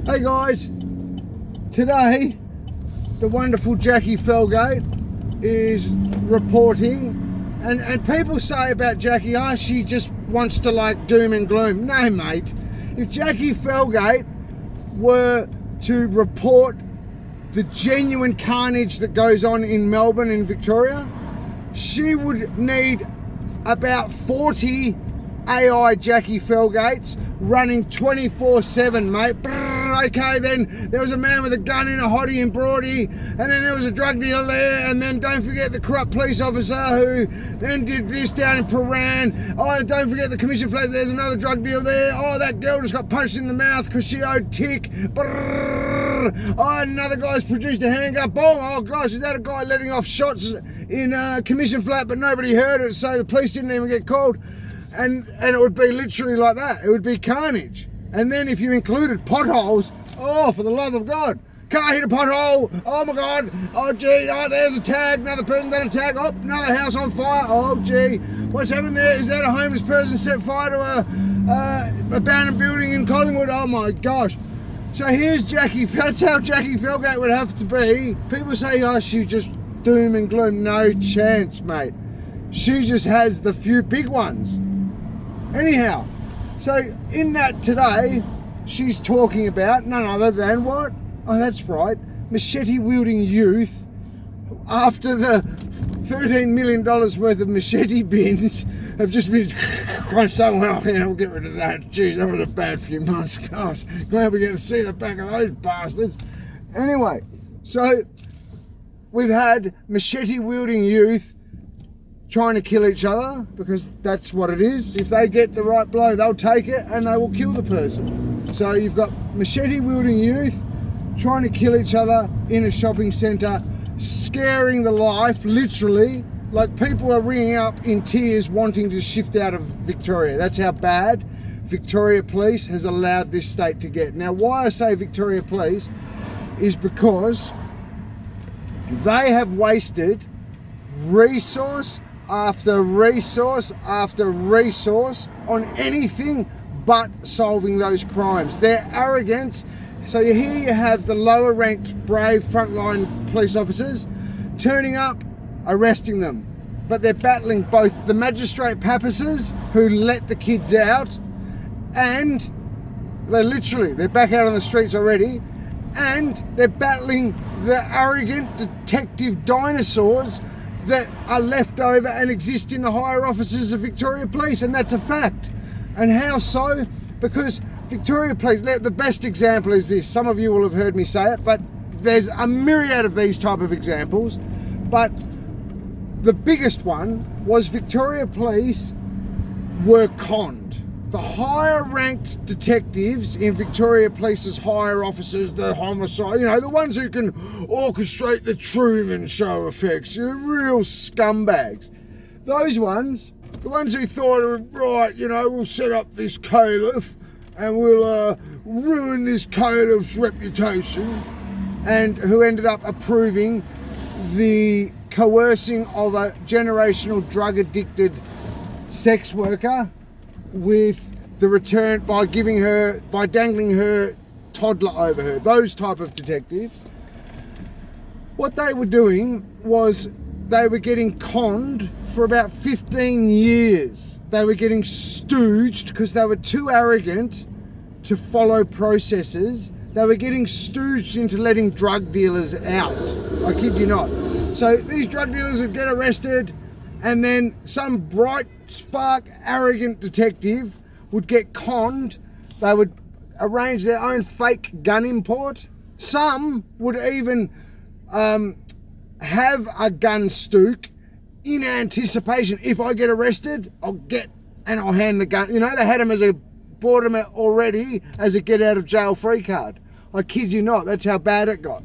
Hey guys, today the wonderful Jacqui Felgate is reporting, and people say about Jacqui, oh, she just wants to like doom and gloom. No mate, if Jacqui Felgate were to report the genuine carnage that goes on in Melbourne and Victoria, she would need about 40 AI Jacqui Felgates running 24/7, mate. Okay, then there was a man with a gun in a hottie in Broadie, and then there was a drug dealer there, and then don't forget the corrupt police officer who then did this down in Paran. Oh, don't forget the commission flat, there's another drug deal there. Oh, that girl just got punched in the mouth because she owed tick. Oh, another guy's produced a handgun. Boom! Oh gosh, is that a guy letting off shots in commission flat, but nobody heard it, so the police didn't even get called. And it would be literally like that. It would be carnage. And then if you included potholes, oh, for the love of God, car hit a pothole, oh my God, oh gee, oh there's a tag, another person got a tag, oh, another house on fire, oh gee, what's happened there? Is that a homeless person set fire to a abandoned building in Collingwood? Oh my gosh. So here's Jacqui, that's how Jacqui Felgate would have to be. People say, oh, she just doom and gloom. No chance, mate. She just has the few big ones. Anyhow, so in that today, she's talking about none other than what? Oh, that's right, machete-wielding youth. After the $13 million worth of machete bins have just been crunched up, well, yeah, we'll get rid of that. Jeez, that was a bad few months. Gosh, glad we get to see the back of those bastards. Anyway, so we've had machete-wielding youth trying to kill each other, because that's what it is. If they get the right blow, they'll take it and they will kill the person. So you've got machete-wielding youth trying to kill each other in a shopping centre, scaring the life, literally. Like, people are ringing up in tears wanting to shift out of Victoria. That's how bad Victoria Police has allowed this state to get. Now, why I say Victoria Police is because they have wasted resource after resource after resource on anything but solving those crimes. Their arrogance. So here you have the lower ranked brave frontline police officers turning up, arresting them, but they're battling both the magistrate papasses who let the kids out, and they're back out on the streets already, and they're battling the arrogant detective dinosaurs that are left over and exist in the higher offices of Victoria Police, and that's a fact. And how so? Because Victoria Police, the best example is this. Some of you will have heard me say it, but there's a myriad of these type of examples. But the biggest one was Victoria Police were conned. The higher ranked detectives in Victoria Police's higher officers, the homicide, the ones who can orchestrate the Truman Show effects, the real scumbags. Those ones, the ones who thought, right, we'll set up this caliph and we'll ruin this caliph's reputation, and who ended up approving the coercing of a generational drug addicted sex worker with the return by dangling her toddler over her. Those type of detectives, what they were doing was they were getting conned for about 15 years. They were getting stooged because they were too arrogant to follow processes. They were getting stooged into letting drug dealers out. I kid you not. So these drug dealers would get arrested, and then some bright spark arrogant detective would get conned. They would arrange their own fake gun import. Some would even have a gun stook in anticipation. If I get arrested, I'll hand the gun. They had them bought them already as a get out of jail free card. I kid you not, that's how bad it got.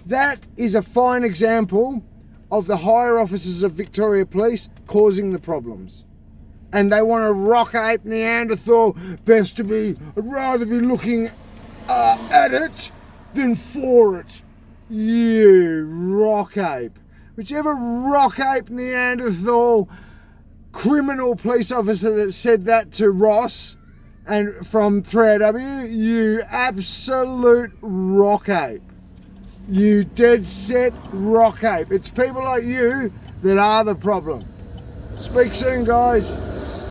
That is a fine example of the higher officers of Victoria Police causing the problems. And they want to rock ape Neanderthal. I'd rather be looking at it than for it. You rock ape. Whichever rock ape Neanderthal criminal police officer that said that to Ross And from 3AW, you absolute rock ape. You dead set rock ape. It's people like you that are the problem. Speak soon, guys.